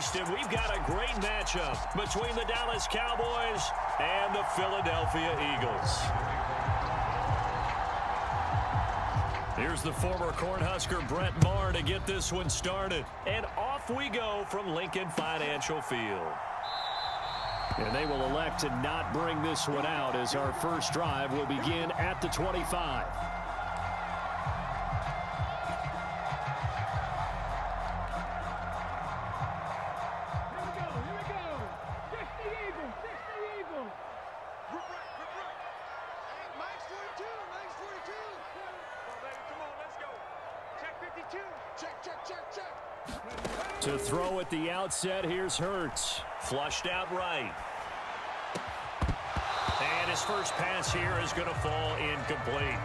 Easton, we've got a great matchup between the Dallas Cowboys and the Philadelphia Eagles. Here's the former Cornhusker Brett Maher to get this one started. And off we go from Lincoln Financial Field. And they will elect to not bring this one out as our first drive will begin at the 25. To throw at the outset, here's Hurts. Flushed out right. And his first pass here is going to fall incomplete.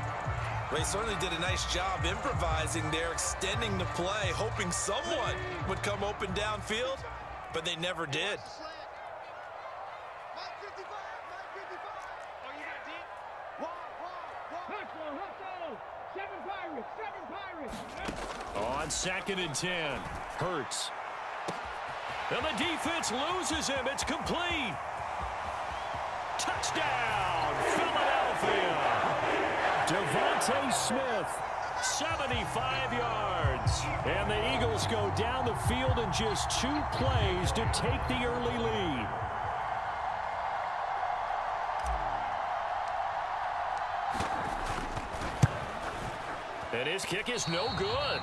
They certainly did a nice job improvising there, extending the play, hoping someone would come open downfield, but they never did. On 2nd and 10, Hurts. And the defense loses him. It's complete. Touchdown, Philadelphia. Devontae Smith, 75 yards. And the Eagles go down the field in just 2 plays to take the early lead. And his kick is no good.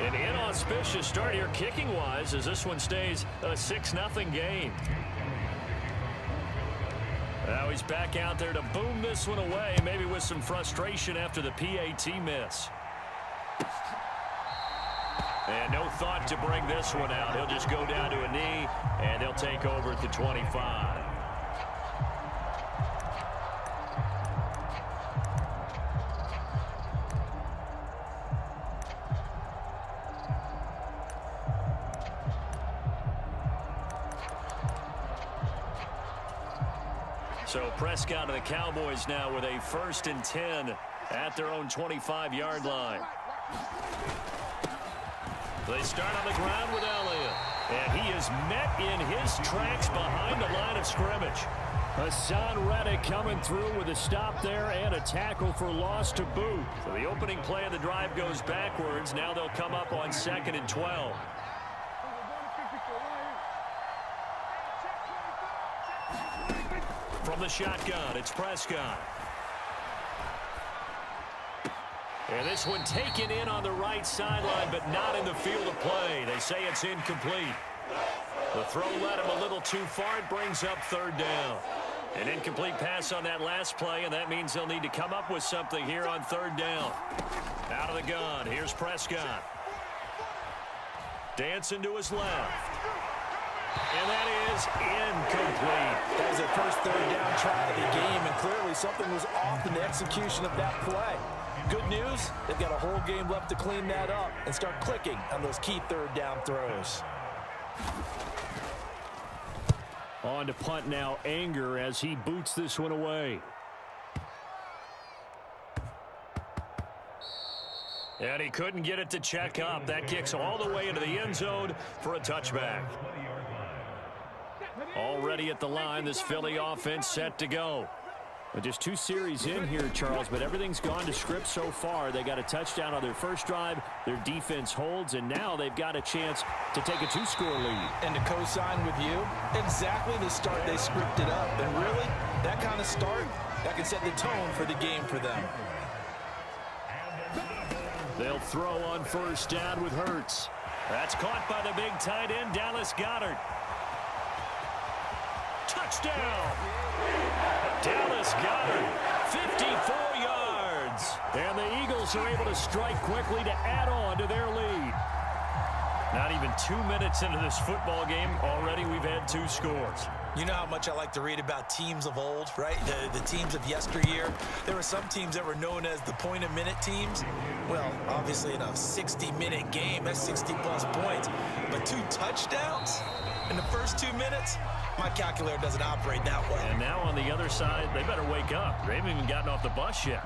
An inauspicious start here kicking-wise as this one stays a 6-0 game. Now he's back out there to boom this one away, maybe with some frustration after the PAT miss. And no thought to bring this one out. He'll just go down to a knee, and he'll take over at the 25. So Prescott and the Cowboys now with a 1st and 10 at their own 25-yard line. They start on the ground with Elliott. And he is met in his tracks behind the line of scrimmage. Hassan Reddick coming through with a stop there and a tackle for loss to boot. So the opening play of the drive goes backwards. Now they'll come up on 2nd and 12. From the shotgun, it's Prescott. And this one taken in on the right sideline, but not in the field of play. They say it's incomplete. The throw led him a little too far. It brings up 3rd down. An incomplete pass on that last play, and that means they'll need to come up with something here on 3rd down. Out of the gun, here's Prescott. Dancing to his left. And that is incomplete. That was their first 3rd down try of the game, and clearly something was off in the execution of that play. Good news, they've got a whole game left to clean that up and start clicking on those key 3rd down throws. On to punt now, Anger, as he boots this one away. And he couldn't get it to check up. That kicks all the way into the end zone for a touchback. Already at the line, this Philly offense set to go. Just 2 series in here, Charles, but everything's gone to script so far. They got a touchdown on their first drive. Their defense holds, and now they've got a chance to take a 2-score lead. And to co-sign with you, exactly the start they scripted up. And really, that kind of start, that can set the tone for the game for them. They'll throw on 1st down with Hurts. That's caught by the big tight end, Dallas Goedert. Touchdown! Dallas Goedert, 54 yards. And the Eagles are able to strike quickly to add on to their lead. Not even 2 minutes into this football game, already we've had 2 scores. You know how much I like to read about teams of old, right? The teams of yesteryear. There were some teams that were known as the point-a-minute teams. Well, obviously in a 60-minute game, that's 60-plus points. But 2 touchdowns in the first 2 minutes? My calculator doesn't operate that way. And now on the other side, they better wake up. They haven't even gotten off the bus yet.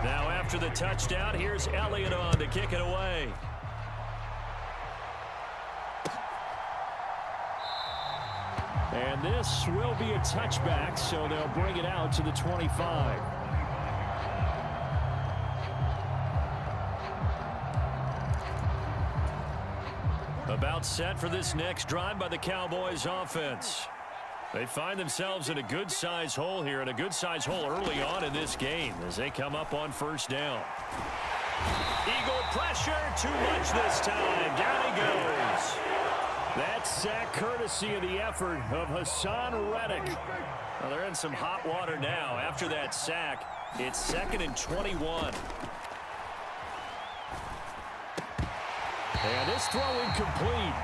Now after the touchdown, here's Elliott on to kick it away. And this will be a touchback, so they'll bring it out to the 25. About set for this next drive by the Cowboys offense. They find themselves in a good-sized hole here, and a good-sized hole early on in this game as they come up on first down. Eagle pressure, too much this time. Down he goes. That sack courtesy of the effort of Hassan Reddick. Well, they're in some hot water now. After that sack, it's 2nd and 21. And this throw incomplete.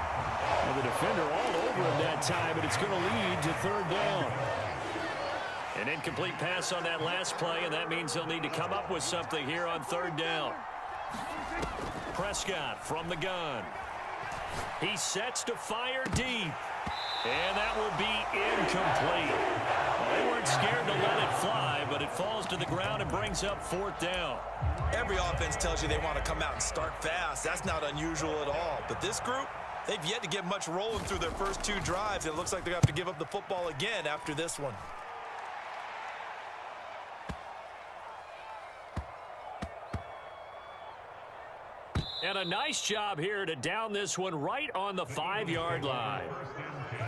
Well, the defender all over him that time, but it's going to lead to 3rd down. An incomplete pass on that last play, and that means they'll need to come up with something here on 3rd down. Prescott from the gun. He sets to fire deep. And that will be incomplete. Well, they weren't scared to let it fly, but it falls to the ground and brings up 4th down. Every offense tells you they want to come out and start fast. That's not unusual at all. But this group, they've yet to get much rolling through their first 2 drives. It looks like they're going to have to give up the football again after this one. And a nice job here to down this one right on the 5-yard line.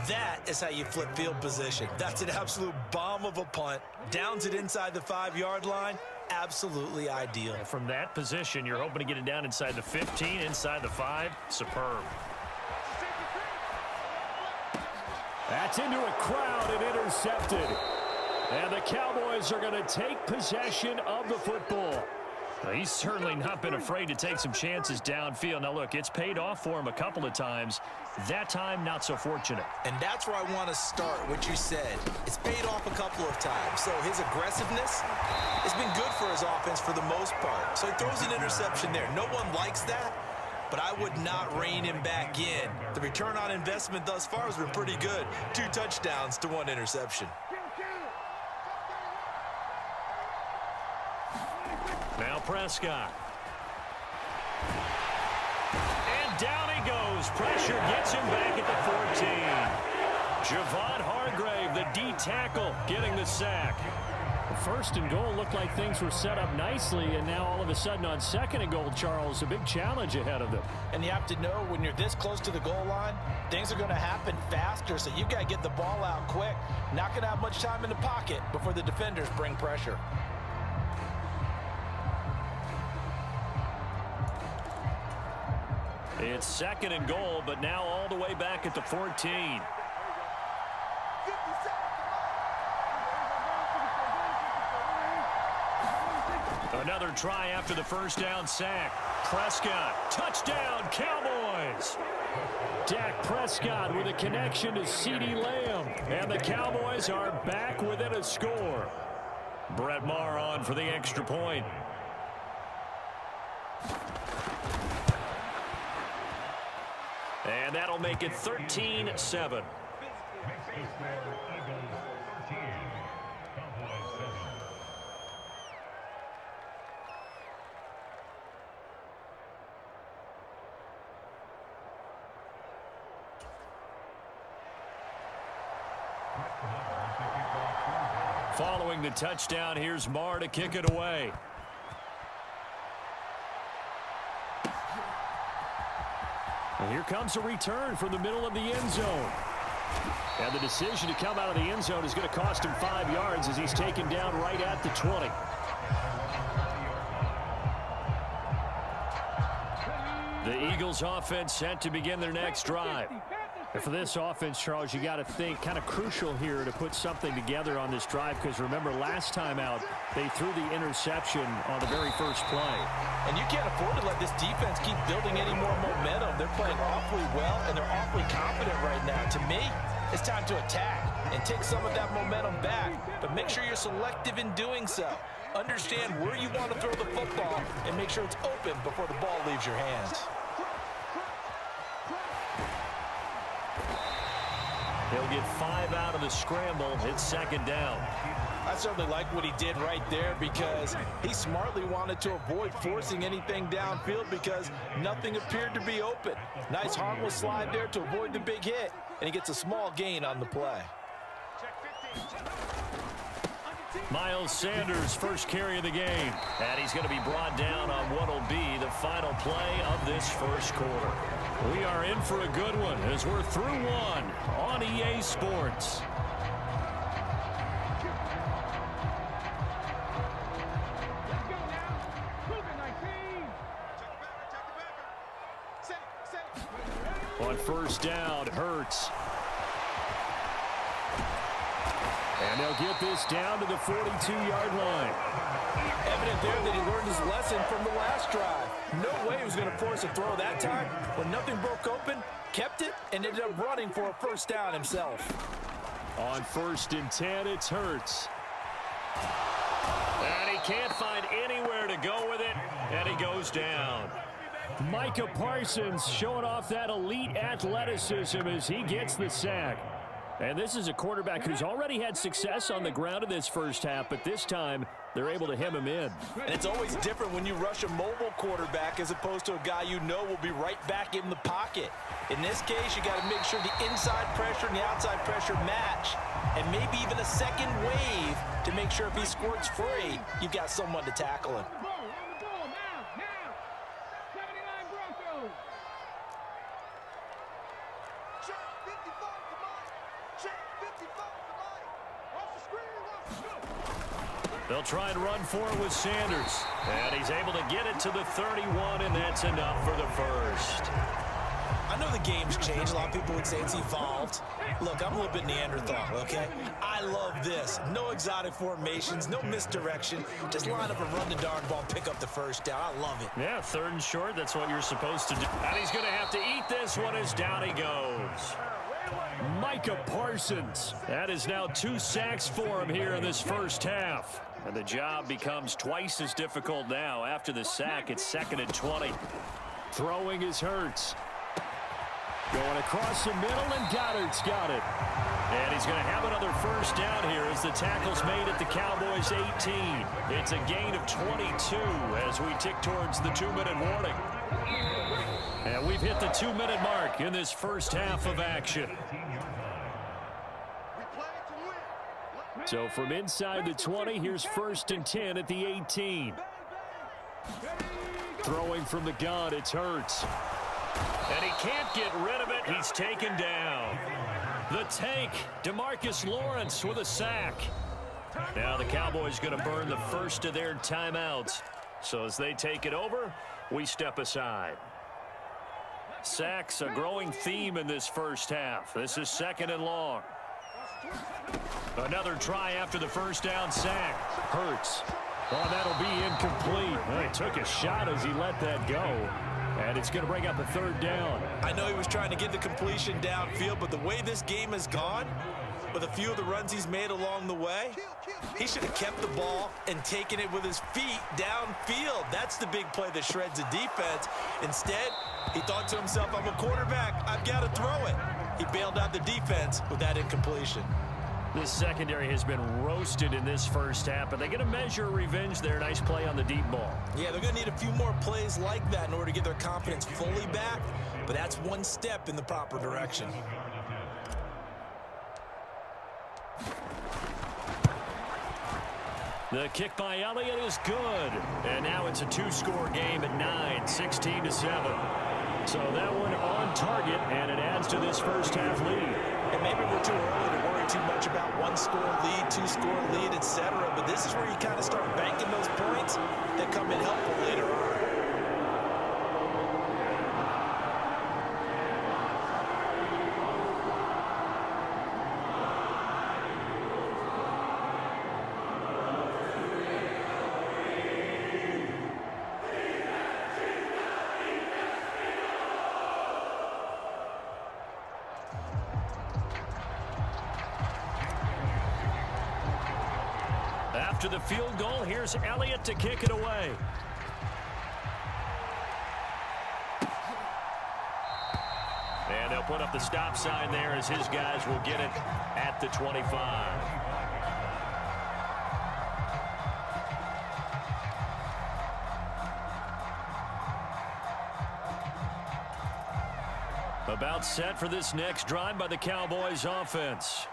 That is how you flip field position. That's an absolute bomb of a punt. Downs it inside the 5-yard line. Absolutely ideal. From that position, you're hoping to get it down inside the 15, inside the 5. Superb. That's into a crowd and intercepted. And the Cowboys are going to take possession of the football. He's certainly not been afraid to take some chances downfield. Now, look, it's paid off for him a couple of times. That time, not so fortunate. And that's where I want to start, what you said. It's paid off a couple of times. So his aggressiveness has been good for his offense for the most part. So he throws an interception there. No one likes that, but I would not rein him back in. The return on investment thus far has been pretty good. 2 touchdowns to 1 interception. Now Prescott. And down he goes. Pressure gets him back at the 14. Javon Hargrave, the D tackle, getting the sack. The 1st and goal looked like things were set up nicely, and now all of a sudden on 2nd and goal, Charles, a big challenge ahead of them. And you have to know when you're this close to the goal line, things are going to happen faster, so you've got to get the ball out quick. Not going to have much time in the pocket before the defenders bring pressure. It's 2nd and goal, but now all the way back at the 14. Another try after the first down sack. Prescott, touchdown, Cowboys. Dak Prescott with a connection to CeeDee Lamb. And the Cowboys are back within a score. Brett Maher on for the extra point. And that'll make it 13-7. Following the touchdown, here's Maher to kick it away. And here comes a return from the middle of the end zone. And the decision to come out of the end zone is going to cost him 5 yards as he's taken down right at the 20. The Eagles offense set to begin their next drive. And for this offense, Charles, you got to think kind of crucial here to put something together on this drive, because remember last time out they threw the interception on the very first play. And you can't afford to let this defense keep building any more momentum. They're playing awfully well and they're awfully confident right now. To me, it's time to attack and take some of that momentum back, but make sure you're selective in doing so. Understand where you want to throw the football and make sure it's open before the ball leaves your hands. He'll get 5 out of the scramble. It's 2nd down. I certainly like what he did right there, because he smartly wanted to avoid forcing anything downfield because nothing appeared to be open. Nice harmless slide there to avoid the big hit. and he gets a small gain on the play. Miles Sanders, first carry of the game. And he's going to be brought down on what will be the final play of this first quarter. We are in for a good one as we're through one on EA Sports. On first down, Hurts. And they'll get this down to the 42-yard line. Evident there that he learned his lesson from the last drive. No way he was going to force a throw that time. When nothing broke open, kept it, and ended up running for a first down himself. On 1st and 10, it's Hurts. And he can't find anywhere to go with it, and he goes down. Micah Parsons showing off that elite athleticism as he gets the sack. And this is a quarterback who's already had success on the ground in this first half, but this time they're able to hem him in. And it's always different when you rush a mobile quarterback as opposed to a guy you know will be right back in the pocket. In this case, you got to make sure the inside pressure and the outside pressure match, and maybe even a second wave to make sure if he squirts free, you've got someone to tackle him. They'll try and run for it with Sanders. And he's able to get it to the 31, and that's enough for the first. I know the game's changed. A lot of people would say it's evolved. Look, I'm a little bit Neanderthal, okay? I love this. No exotic formations, no misdirection. Just line up and run the darn ball, pick up the first down. I love it. Yeah, 3rd and short, that's what you're supposed to do. And he's going to have to eat this one as down he goes. Micah Parsons. That is now 2 sacks for him here in this first half. And the job becomes twice as difficult now. After the sack, it's 2nd and 20. Throwing is Hurts. Going across the middle, and Goddard's got it. And he's going to have another first down here as the tackle's made at the Cowboys 18. It's a gain of 22 as we tick towards the 2-minute warning. And we've hit the 2-minute mark in this first half of action. So from inside the 20, here's 1st and 10 at the 18. Throwing from the gun, it's Hurts. And he can't get rid of it. He's taken down. The tank, DeMarcus Lawrence with a sack. Now the Cowboys going to burn the first of their timeouts. So as they take it over, we step aside. Sacks, a growing theme in this first half. This is 2nd and long. Another try after the first down sack. Hurts. Oh, that'll be incomplete. Well, he took a shot as he let that go. And it's going to bring up a 3rd down. I know he was trying to get the completion downfield, but the way this game has gone, with a few of the runs he's made along the way, he should have kept the ball and taken it with his feet downfield. That's the big play that shreds the defense. Instead, he thought to himself, I'm a quarterback, I've got to throw it. He bailed out the defense with that incompletion. This secondary has been roasted in this first half, but they're going to measure revenge there. Nice play on the deep ball. Yeah, they're going to need a few more plays like that in order to get their confidence fully back, but that's one step in the proper direction. The kick by Elliott is good. And now it's a 2-score game at 9, 16-7. So that one on target, and it adds to this first half lead. And maybe we're too early to worry too much about 1-score lead, 2-score lead, etc. But this is where you kind of start banking those points that come in helpful later on. After the field goal, here's Elliott to kick it away. And they'll put up the stop sign there as his guys will get it at the 25. About set for this next drive by the Cowboys offense.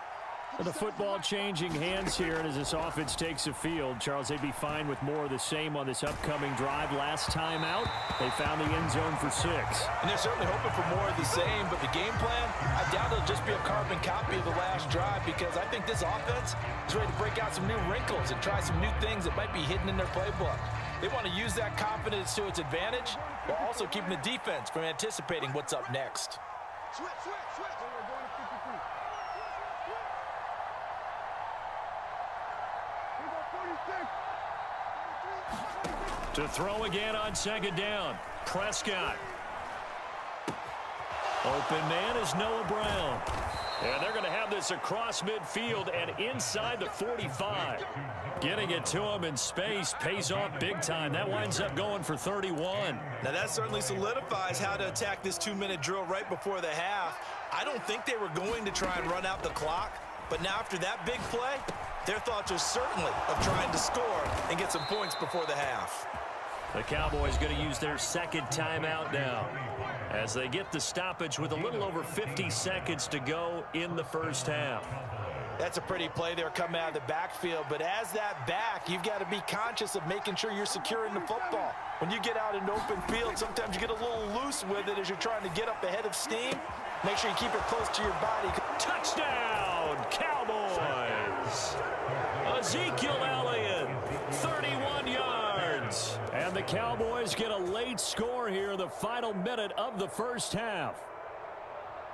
The football changing hands here, and as this offense takes the field, Charles, they'd be fine with more of the same on this upcoming drive. Last time out, they found the end zone for 6. And they're certainly hoping for more of the same, but the game plan, I doubt it'll just be a carbon copy of the last drive, because I think this offense is ready to break out some new wrinkles and try some new things that might be hidden in their playbook. They want to use that confidence to its advantage, while also keeping the defense from anticipating what's up next. Switch. We're going to 53. To throw again on second down. Prescott. Open man is Noah Brown. And they're going to have this across midfield and inside the 45. Getting it to him in space pays off big time. That winds up going for 31. Now that certainly solidifies how to attack this 2-minute drill right before the half. I don't think they were going to try and run out the clock, but now after that big play, their thoughts are certainly of trying to score and get some points before the half. The Cowboys going to use their second timeout now as they get the stoppage with a little over 50 seconds to go in the first half. That's a pretty play there coming out of the backfield, but as that back, you've got to be conscious of making sure you're securing the football. When you get out in open field, sometimes you get a little loose with it as you're trying to get up ahead of steam. Make sure you keep it close to your body. Touchdown, Cowboys! Ezekiel Elliott, 31 yards. And the Cowboys get a late score here in the final minute of the first half.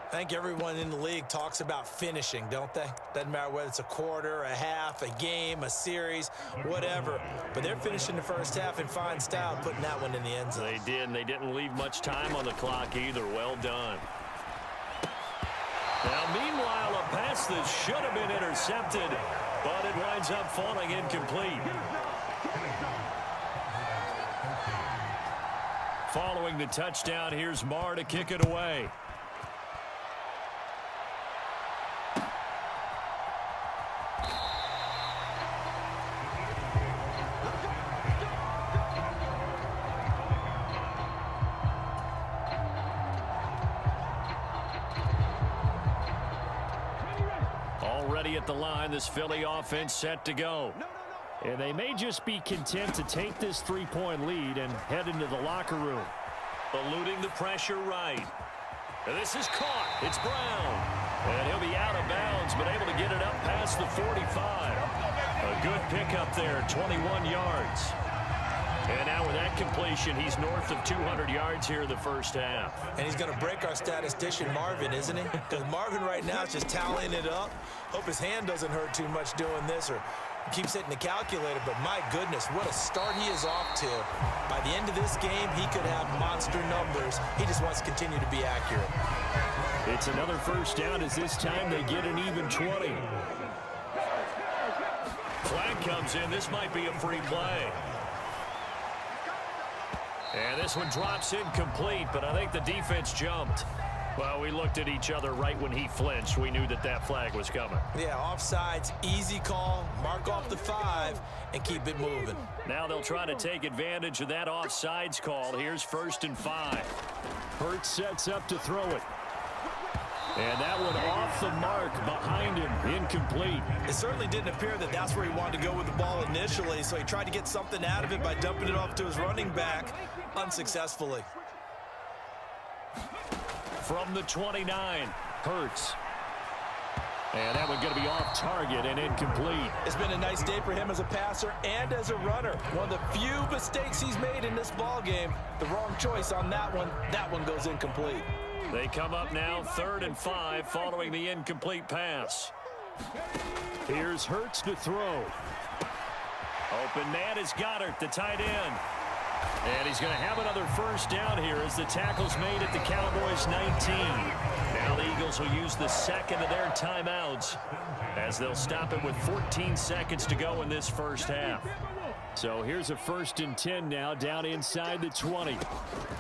I think everyone in the league talks about finishing, don't they? Doesn't matter whether it's a quarter, a half, a game, a series, whatever. But they're finishing the first half in fine style, putting that one in the end zone. They did, and they didn't leave much time on the clock either. Well done. Now, meanwhile, a pass that should have been intercepted, but it winds up falling incomplete. Following the touchdown, here's Marr to kick it away. Already at the line, this Philly offense set to go. And they may just be content to take this 3-point lead and head into the locker room. Eluding the pressure right. And this is caught. It's Brown. And he'll be out of bounds, but able to get it up past the 45. A good pickup there, 21 yards. And now with that completion, he's north of 200 yards here in the first half. And he's going to break our statistician Marvin, isn't he? Because Marvin right now is just tallying it up. Hope his hand doesn't hurt too much doing this or keeps hitting the calculator. But my goodness, what a start he is off to. By the end of this game, he could have monster numbers. He just wants to continue to be accurate. It's another first down as this time they get an even 20. Flag comes in. This might be a free play. And this one drops incomplete, but I think the defense jumped. Well, we looked at each other right when he flinched. We knew that that flag was coming. Yeah, offsides, easy call, mark off the 5, and keep it moving. Now they'll try to take advantage of that offsides call. Here's 1st and 5. Hurts sets up to throw it. And that one off the mark behind him, incomplete. It certainly didn't appear that that's where he wanted to go with the ball initially, so he tried to get something out of it by dumping it off to his running back unsuccessfully. From the 29, Hurts. And that one going to be off target and incomplete. It's been a nice day for him as a passer and as a runner. One of the few mistakes he's made in this ball game. The wrong choice on that one. That one goes incomplete. They come up now 3rd and 5 following the incomplete pass. Here's Hurts to throw. Open man is Goddard, the tight end. And he's going to have another first down here as the tackle's made at the Cowboys 19. Now the Eagles will use the second of their timeouts as they'll stop it with 14 seconds to go in this first half. So here's a 1st and 10 now down inside the 20.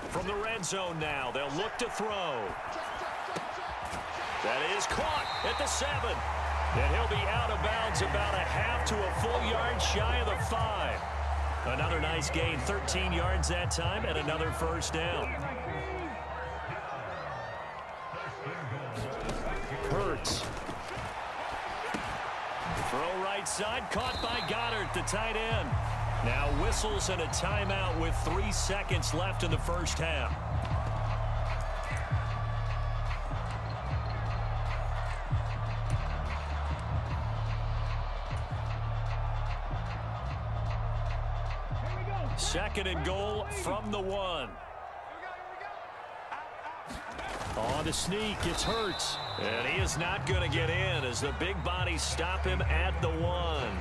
From the red zone now, they'll look to throw. That is caught at the 7. And he'll be out of bounds about a half to a full yard shy of the 5. Another nice gain, 13 yards that time, and another first down. right side, caught by Goddard, the tight end. Now whistles and a timeout with 3 seconds left in the first half. Second and goal from the 1. On the sneak, it's Hurts. And he is not going to get in as the big bodies stop him at the 1.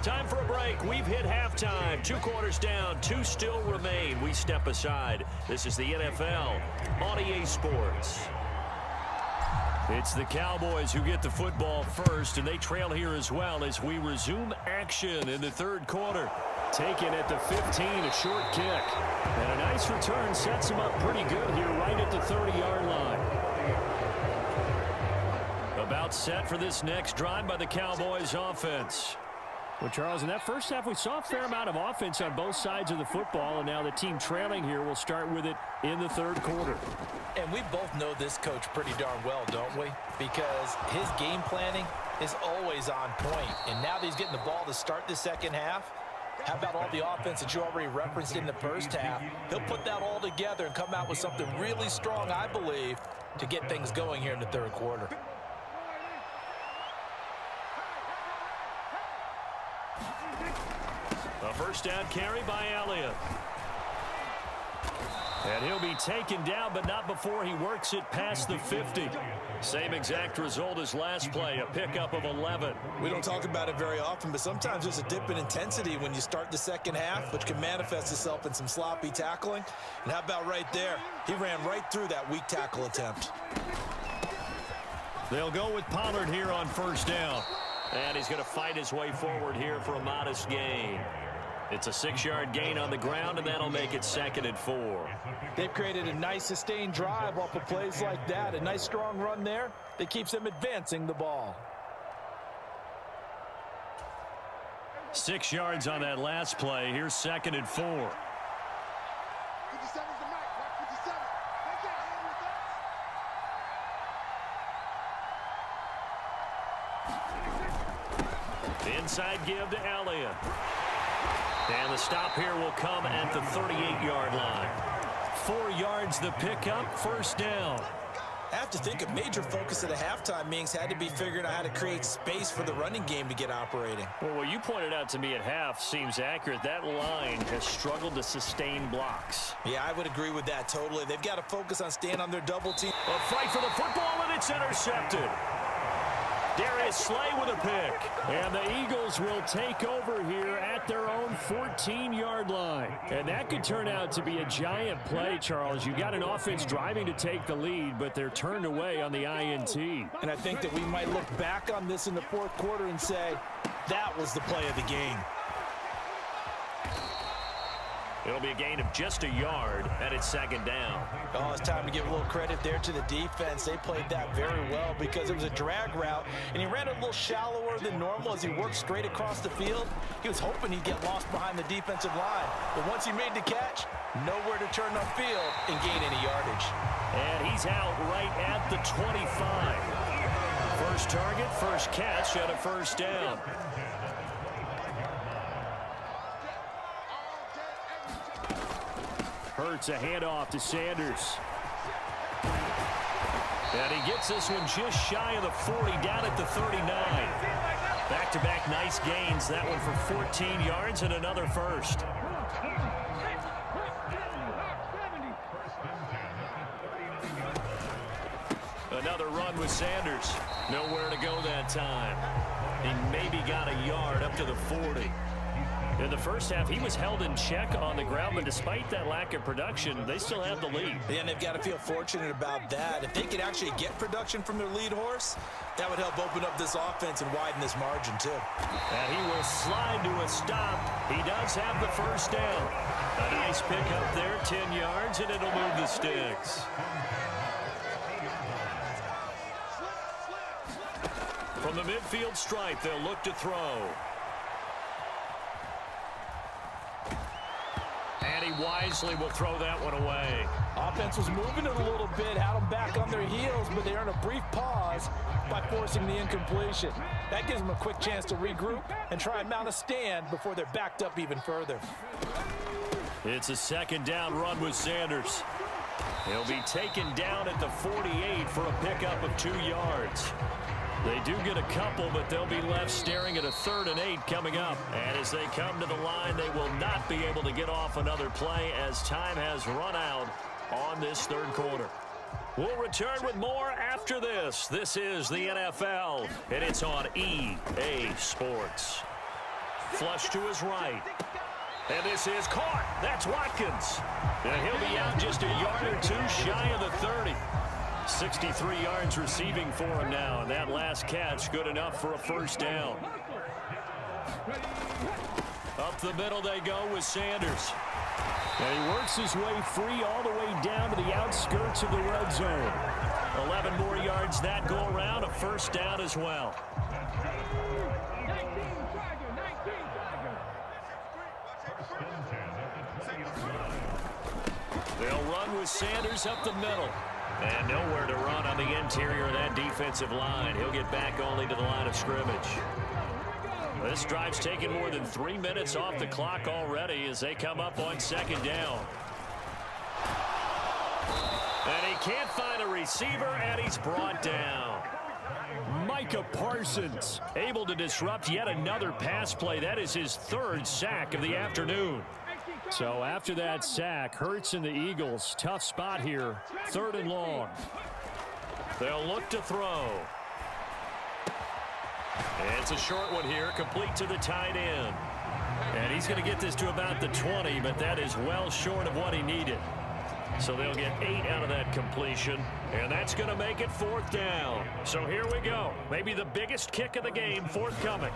Time for a break. We've hit halftime. 2 quarters down, 2 still remain. We step aside. This is the NFL on EA Sports. It's the Cowboys who get the football first, and they trail here as well as we resume action in the third quarter. Taken at the 15, a short kick. And a nice return sets him up pretty good here right at the 30-yard line. About set for this next drive by the Cowboys offense. Well, Charles, in that first half, we saw a fair amount of offense on both sides of the football, and now the team trailing here will start with it in the third quarter. And we both know this coach pretty darn well, don't we? Because his game planning is always on point. And now that he's getting the ball to start the second half, how about all the offense that you already referenced in the first half? He'll put that all together and come out with something really strong, I believe, to get things going here in the third quarter. A first down carry by Elliott. And he'll be taken down, but not before he works it past the 50. Same exact result as last play, a pickup of 11. We don't talk about it very often, but sometimes there's a dip in intensity when you start the second half, which can manifest itself in some sloppy tackling. And how about right there? He ran right through that weak tackle attempt. They'll go with Pollard here on first down. And he's going to fight his way forward here for a modest gain. It's a 6-yard gain on the ground, and that'll make it 2nd and 4. They've created a nice sustained drive off of plays like that. A nice strong run there that keeps them advancing the ball. 6 yards on that last play. Here's 2nd and 4. 57's the mark, mark 57. Take that, hand with that. The inside give to Elliott. And the stop here will come at the 38-yard line. 4 yards the pickup, first down. I have to think a major focus at a halftime meetings had to be figuring out how to create space for the running game to get operating. Well, what you pointed out to me at half seems accurate. That line has struggled to sustain blocks. Yeah, I would agree with that totally. They've got to focus on staying on their double team. A fight for the football, and it's intercepted. Darius Slay with a pick. And the Eagles will take over here at their own 14-yard line. And that could turn out to be a giant play, Charles. You got an offense driving to take the lead, but they're turned away on the INT. And I think that we might look back on this in the fourth quarter and say, that was the play of the game. It'll be a gain of just a yard, and it's 2nd down. Oh, it's time to give a little credit there to the defense. They played that very well because it was a drag route, and he ran a little shallower than normal as he worked straight across the field. He was hoping he'd get lost behind the defensive line. But once he made the catch, nowhere to turn upfield and gain any yardage. And he's out right at the 25. First target, first catch, and a first down. Hurts a handoff to Sanders. And he gets this one just shy of the 40, down at the 39. Back-to-back nice gains. That one for 14 yards and another first. Another run with Sanders. Nowhere to go that time. He maybe got a yard up to the 40. In the first half, he was held in check on the ground, but despite that lack of production, they still have the lead. Yeah, and they've got to feel fortunate about that. If they could actually get production from their lead horse, that would help open up this offense and widen this margin, too. And he will slide to a stop. He does have the first down. A nice pickup there, 10 yards, and it'll move the sticks. From the midfield stripe, they'll look to throw. And And he wisely will throw that one away. Offense was moving it a little bit, had them back on their heels, but they earned a brief pause by forcing the incompletion. That gives them a quick chance to regroup and try and mount a stand before they're backed up even further. It's a second down run with Sanders. He'll be taken down at the 48 for a pickup of 2 yards. They do get a couple, but they'll be left staring at a 3rd and 8 coming up. And as they come to the line, they will not be able to get off another play as time has run out on this 3rd quarter. We'll return with more after this. This is the NFL, and it's on EA Sports. Flush to his right. And this is caught. That's Watkins. And he'll be out just a yard or 2 shy of the 30. 63 yards receiving for him now, and that last catch good enough for a 1st down. Up the middle they go with Sanders. And he works his way free all the way down to the outskirts of the red zone. 11 more yards that go around, a 1st down as well. They'll run with Sanders up the middle. And nowhere to run on the interior of that defensive line. He'll get back only to the line of scrimmage. This drive's taken more than 3 minutes off the clock already as they come up on 2nd down. And he can't find a receiver, and he's brought down. Micah Parsons able to disrupt yet another pass play. That is his 3rd sack of the afternoon. So after that sack, Hurts and the Eagles, tough spot here, 3rd and long. They'll look to throw. It's a short one here, complete to the tight end. And he's going to get this to about the 20, but that is well short of what he needed. So they'll get 8 out of that completion, and that's going to make it 4th down. So here we go. Maybe the biggest kick of the game forthcoming.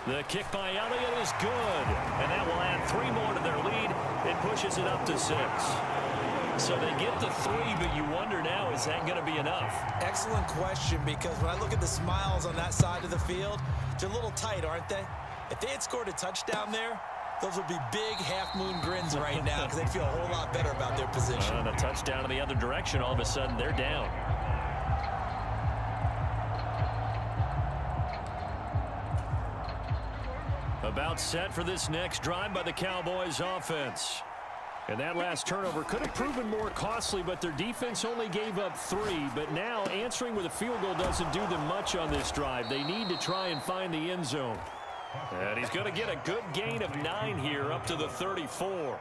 The kick by Elliott is good, and that will add 3 more to their lead. It pushes it up to 6. So they get the 3, but you wonder now, is that going to be enough? Excellent question, because when I look at the smiles on that side of the field, they're a little tight, aren't they? If they had scored a touchdown there, those would be big half-moon grins right now because they'd feel a whole lot better about their position. And a touchdown in the other direction, all of a sudden they're down. About set for this next drive by the Cowboys offense. And that last turnover could have proven more costly, but their defense only gave up 3. But now answering with a field goal doesn't do them much on this drive. They need to try and find the end zone. And he's going to get a good gain of 9 here up to the 34.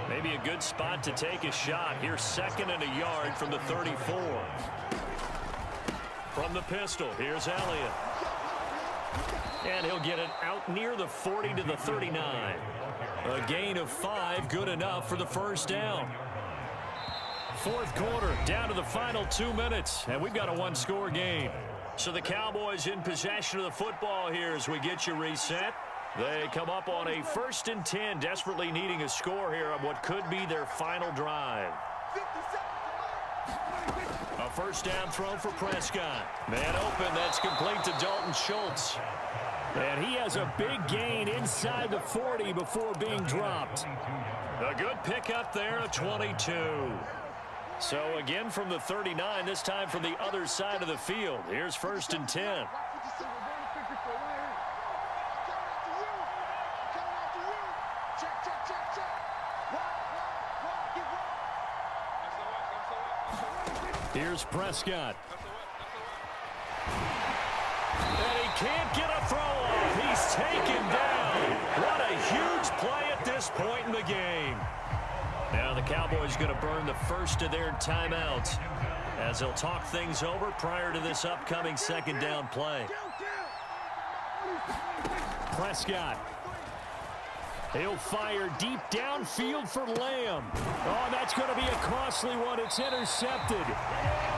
Maybe a good spot to take a shot. Here's 2nd and a yard from the 34. From the pistol, here's Elliott. And he'll get it out near the 40 to the 39. A gain of 5, good enough for the 1st down. 4th quarter, down to the final 2 minutes, and we've got a 1-score game. So the Cowboys in possession of the football here as we get you reset. They come up on a 1st and 10, desperately needing a score here on what could be their final drive. A 1st down throw for Prescott. Man open, that's complete to Dalton Schultz. And he has a big gain inside the 40 before being dropped. A good pickup there, a 22. So again from the 39, this time from the other side of the field. Here's 1st and 10. Here's Prescott. And he can't get a throw off. He's taken down. What a huge play at this point in the game. Now the Cowboys going to burn the first of their timeouts as they'll talk things over prior to this upcoming 2nd down play. Prescott. He'll fire deep downfield for Lamb. Oh, that's going to be a costly one. It's intercepted.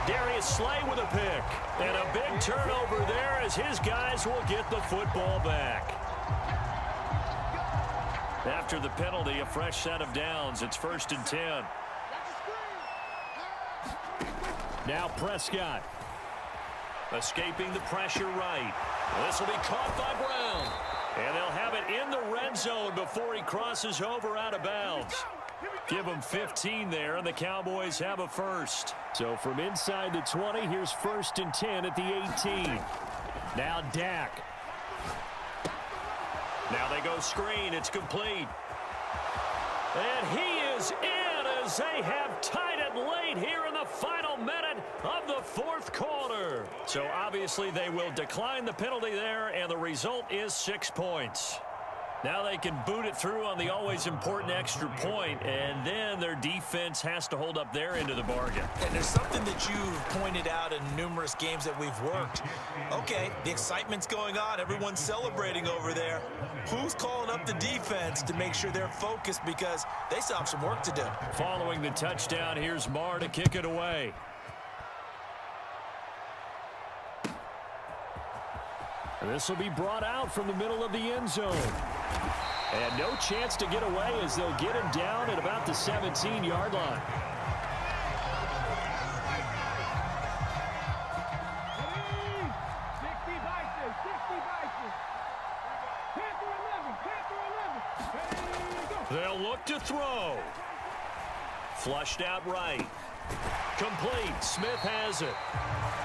Darius Slay with a pick. And a big turnover there as his guys will get the football back. After the penalty, a fresh set of downs. It's 1st and 10. Now Prescott. Escaping the pressure right. This will be caught by Brown. And they'll have it in the red zone before he crosses over out of bounds. Give them 15 there, and the Cowboys have a first. So from inside the 20, here's 1st and 10 at the 18. Now Dak. Now they go screen. It's complete. And he is in as they have tied it late here in the final minute of the 4th quarter. So obviously they will decline the penalty there, and the result is 6 points. Now they can boot it through on the always important extra point, and then their defense has to hold up their end of the bargain. And there's something that you've pointed out in numerous games that we've worked. Okay, the excitement's going on. Everyone's celebrating over there. Who's calling up the defense to make sure they're focused, because they still have some work to do? Following the touchdown, here's Marr to kick it away. This will be brought out from the middle of the end zone. And no chance to get away as they'll get him down at about the 17-yard line. They'll look to throw. Flushed out right. Complete. Smith has it.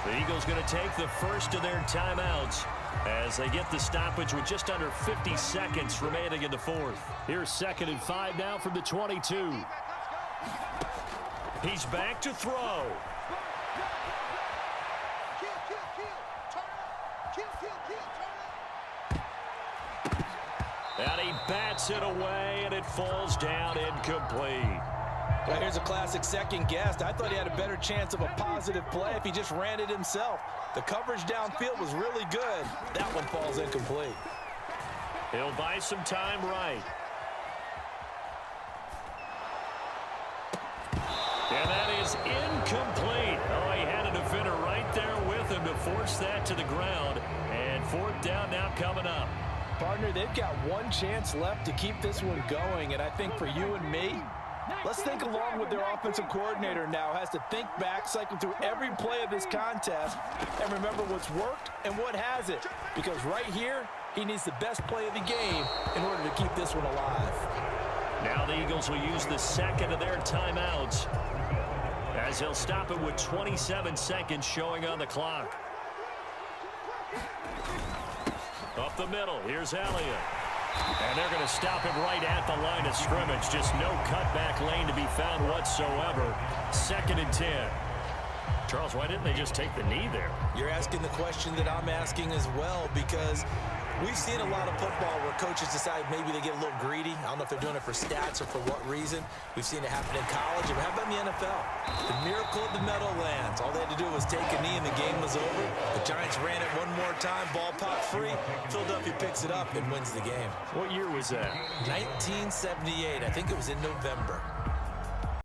The Eagles going to take the first of their timeouts as they get the stoppage with just under 50 seconds remaining in the 4th. Here's 2nd and 5 now from the 22. He's back to throw. And he bats it away, and it falls down incomplete. Well, here's a classic second guess. I thought he had a better chance of a positive play if he just ran it himself. The coverage downfield was really good. That one falls incomplete. He'll buy some time right. And that is incomplete. Oh, he had a defender right there with him to force that to the ground. And 4th down now coming up. Partner, they've got one chance left to keep this one going, and I think for you and me, let's think along with their offensive coordinator now. Has to think back, cycle through every play of this contest, and remember what's worked and what hasn't. Because right here, he needs the best play of the game in order to keep this one alive. Now the Eagles will use the 2nd of their timeouts as they'll stop it with 27 seconds showing on the clock. Up the middle, here's Elliott. And they're going to stop him right at the line of scrimmage. Just no cutback lane to be found whatsoever. 2nd and 10. Charles, why didn't they just take the knee there? You're asking the question that I'm asking as well, because we've seen a lot of football where coaches decide maybe they get a little greedy. I don't know if they're doing it for stats or for what reason. We've seen it happen in college. And how about in the NFL? The miracle of the Meadowlands. All they had to do was take a knee and the game was over. The Giants ran it one more time. Ball popped free. Philadelphia picks it up and wins the game. What year was that? 1978. I think it was in November.